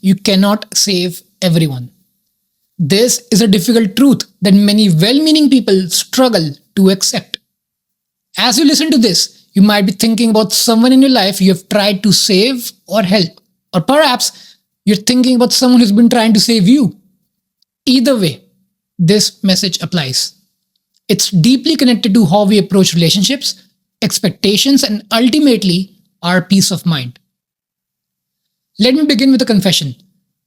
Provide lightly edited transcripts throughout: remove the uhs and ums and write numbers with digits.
you cannot save everyone. This is a difficult truth that many well meaning people struggle to accept. As you listen to this, you might be thinking about someone in your life you have tried to save or help, or perhaps you're thinking about someone who's been trying to save you. Either way, this message applies. It's deeply connected to how we approach relationships, expectations, and ultimately our peace of mind. Let me begin with a confession.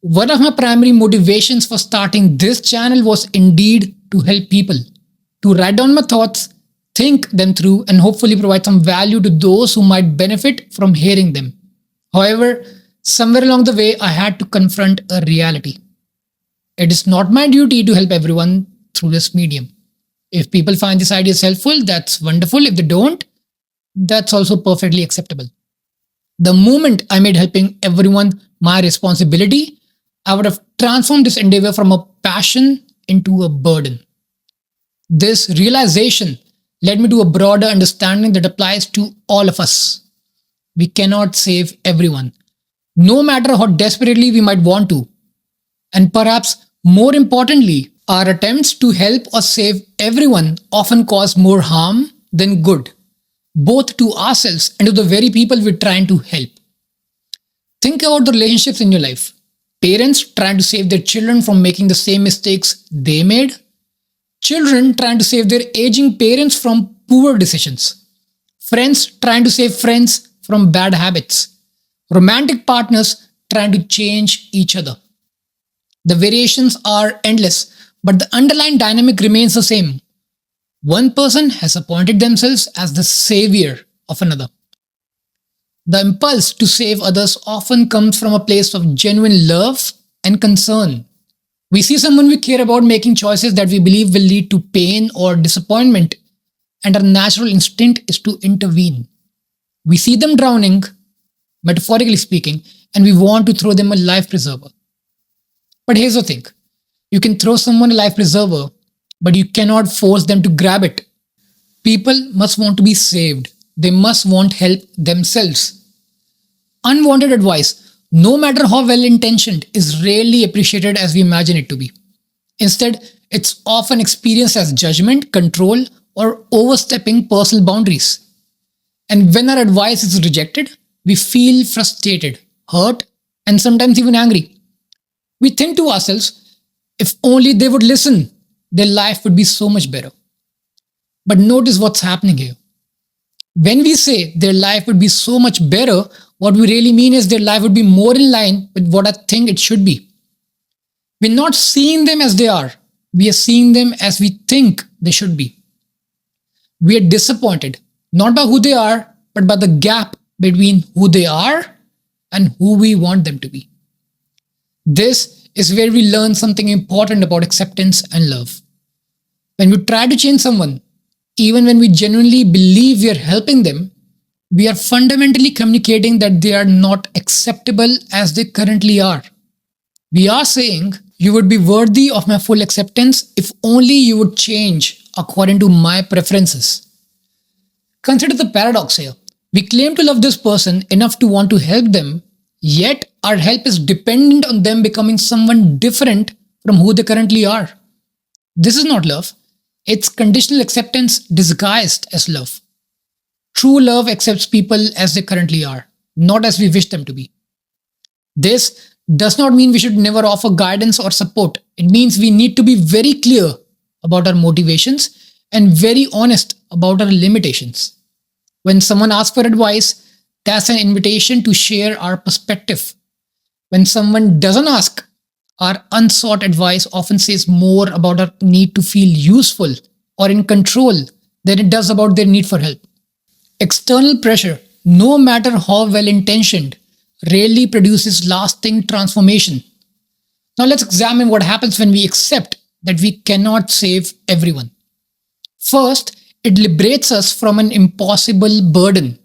One of my primary motivations for starting this channel was indeed to help people, to write down my thoughts, think them through, and hopefully provide some value to those who might benefit from hearing them. However, somewhere along the way, I had to confront a reality. It is not my duty to help everyone through this medium. If people find this idea helpful, that's wonderful. If they don't, that's also perfectly acceptable. The moment I made helping everyone my responsibility, I would have transformed this endeavor from a passion into a burden. This realization led me to a broader understanding that applies to all of us. We cannot save everyone, no matter how desperately we might want to. And perhaps more importantly, our attempts to help or save everyone often cause more harm than good, both to ourselves and to the very people we're trying to help. Think about the relationships in your life. Parents trying to save their children from making the same mistakes they made. Children trying to save their aging parents from poor decisions. Friends trying to save friends from bad habits. Romantic partners trying to change each other. The variations are endless, but the underlying dynamic remains the same. One person has appointed themselves as the savior of another. The impulse to save others often comes from a place of genuine love and concern. We see someone we care about making choices that we believe will lead to pain or disappointment, and our natural instinct is to intervene. We see them drowning, metaphorically speaking, and we want to throw them a life preserver. But here's the thing. You can throw someone a life preserver, but you cannot force them to grab it. People must want to be saved. They must want help themselves. Unwanted advice, no matter how well intentioned, is rarely appreciated as we imagine it to be. Instead, it's often experienced as judgment, control, or overstepping personal boundaries. And when our advice is rejected, we feel frustrated, hurt, and sometimes even angry. We think to ourselves, if only they would listen, their life would be so much better. But notice what's happening here. When we say their life would be so much better, what we really mean is their life would be more in line with what I think it should be. We're not seeing them as they are. We are seeing them as we think they should be. We are disappointed, not by who they are, but by the gap between who they are and who we want them to be. This is where we learn something important about acceptance and love. When we try to change someone, even when we genuinely believe we are helping them, we are fundamentally communicating that they are not acceptable as they currently are. We are saying, you would be worthy of my full acceptance if only you would change according to my preferences. Consider the paradox here. We claim to love this person enough to want to help them, yet our help is dependent on them becoming someone different from who they currently are. This is not love. It's conditional acceptance disguised as love. True love accepts people as they currently are, not as we wish them to be. This does not mean we should never offer guidance or support. It means we need to be very clear about our motivations and very honest about our limitations. When someone asks for advice, that's an invitation to share our perspective. When someone doesn't ask, our unsought advice often says more about our need to feel useful or in control than it does about their need for help. External pressure, no matter how well intentioned, rarely produces lasting transformation. Now let's examine what happens when we accept that we cannot save everyone. First, it liberates us from an impossible burden.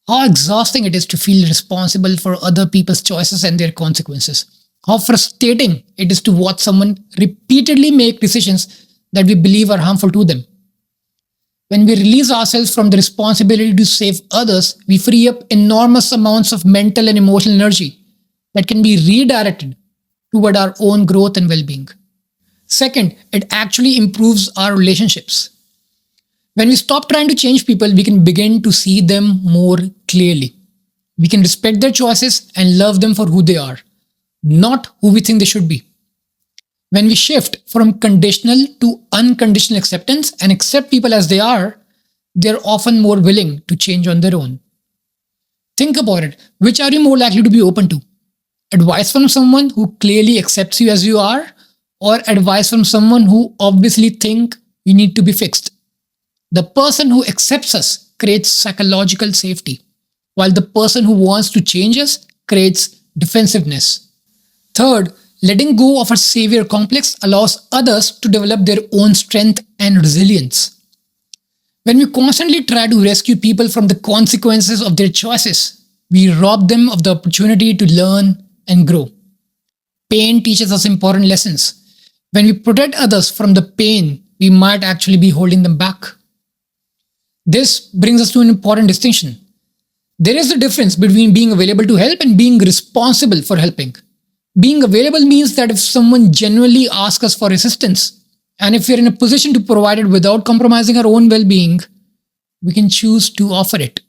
How exhausting it is to feel responsible for other people's choices and their consequences. How frustrating it is to watch someone repeatedly make decisions that we believe are harmful to them. When we release ourselves from the responsibility to save others, we free up enormous amounts of mental and emotional energy. that can be redirected toward our own growth and well being. Second, it actually improves our relationships. When we stop trying to change people, we can begin to see them more clearly. We can respect their choices and love them for who they are, not who we think they should be. When we shift from conditional to unconditional acceptance and accept people as they are, they're often more willing to change on their own. Think about it. Which are you more likely to be open to? Advice from someone who clearly accepts you as you are, or advice from someone who obviously think you need to be fixed? The person who accepts us creates psychological safety, while the person who wants to change us creates defensiveness. Third, letting go of our savior complex allows others to develop their own strength and resilience. When we constantly try to rescue people from the consequences of their choices, we rob them of the opportunity to learn and grow. Pain teaches us important lessons. When we protect others from the pain, we might actually be holding them back. This brings us to an important distinction. There is a difference between being available to help and being responsible for helping. Being available means that if someone genuinely asks us for assistance, and if we're in a position to provide it without compromising our own well-being, we can choose to offer it.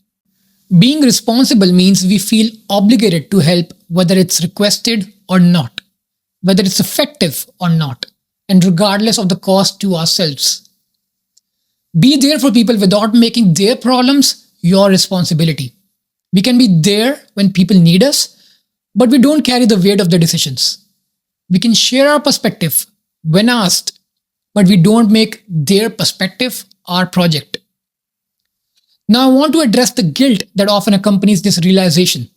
Being responsible means we feel obligated to help whether it's requested or not, whether it's effective or not, and regardless of the cost to ourselves. Be there for people without making their problems your responsibility. We can be there when people need us, but we don't carry the weight of their decisions. We can share our perspective when asked, but we don't make their perspective our project. Now, I want to address the guilt that often accompanies this realization.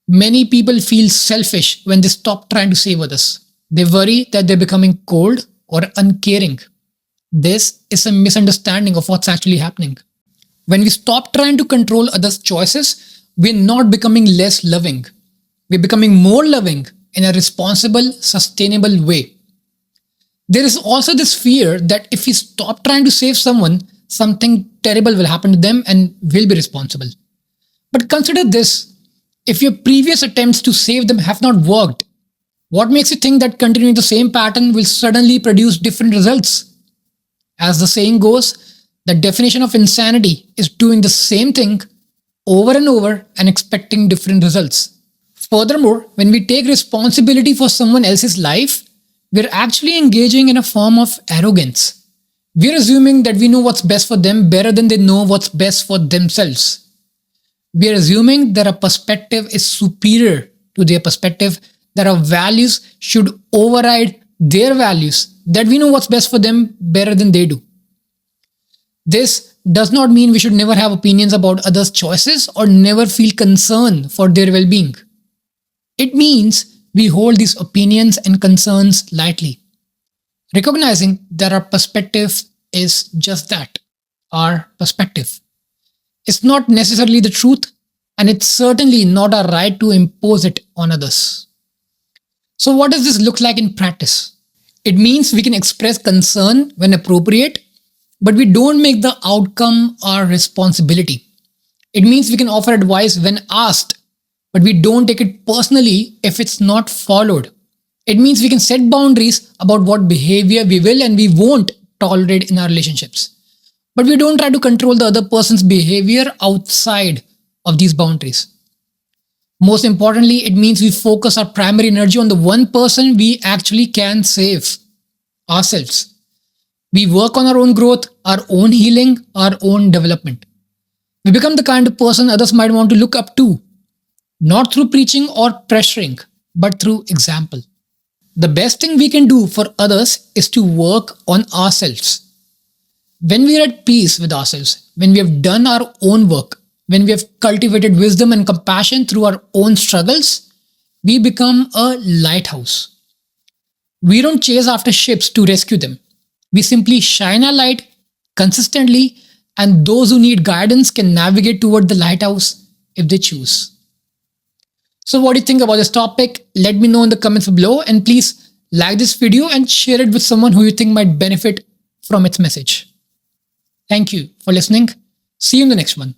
Many people feel selfish when they stop trying to save others. They worry that they're becoming cold or uncaring. This is a misunderstanding of what's actually happening. When we stop trying to control others' choices, we're not becoming less loving. We're becoming more loving in a responsible, sustainable way. There is also this fear that if we stop trying to save someone, something terrible will happen to them and we'll be responsible. But consider this. If your previous attempts to save them have not worked, what makes you think that continuing the same pattern will suddenly produce different results? As the saying goes, the definition of insanity is doing the same thing over and over and expecting different results. Furthermore, when we take responsibility for someone else's life, we're actually engaging in a form of arrogance. We're assuming that we know what's best for them better than they know what's best for themselves. We're assuming that our perspective is superior to their perspective, that our values should override their values, that we know what's best for them better than they do. This does not mean we should never have opinions about others' choices or never feel concern for their well-being. It means we hold these opinions and concerns lightly, recognizing that our perspective is just that, our perspective. It's not necessarily the truth, and it's certainly not our right to impose it on others. So what does this look like in practice? It means we can express concern when appropriate, but we don't make the outcome our responsibility. It means we can offer advice when asked, but we don't take it personally if it's not followed. It means we can set boundaries about what behavior we will and we won't tolerate in our relationships. But we don't try to control the other person's behavior outside of these boundaries. Most importantly, it means we focus our primary energy on the one person we actually can save, ourselves. We work on our own growth, our own healing, our own development. We become the kind of person others might want to look up to, not through preaching or pressuring, but through example. The best thing we can do for others is to work on ourselves. When we are at peace with ourselves, when we have done our own work, when we have cultivated wisdom and compassion through our own struggles, we become a lighthouse. We don't chase after ships to rescue them. We simply shine our light consistently, and those who need guidance can navigate toward the lighthouse if they choose. So what do you think about this topic? Let me know in the comments below, and please like this video and share it with someone who you think might benefit from its message. Thank you for listening. See you in the next one.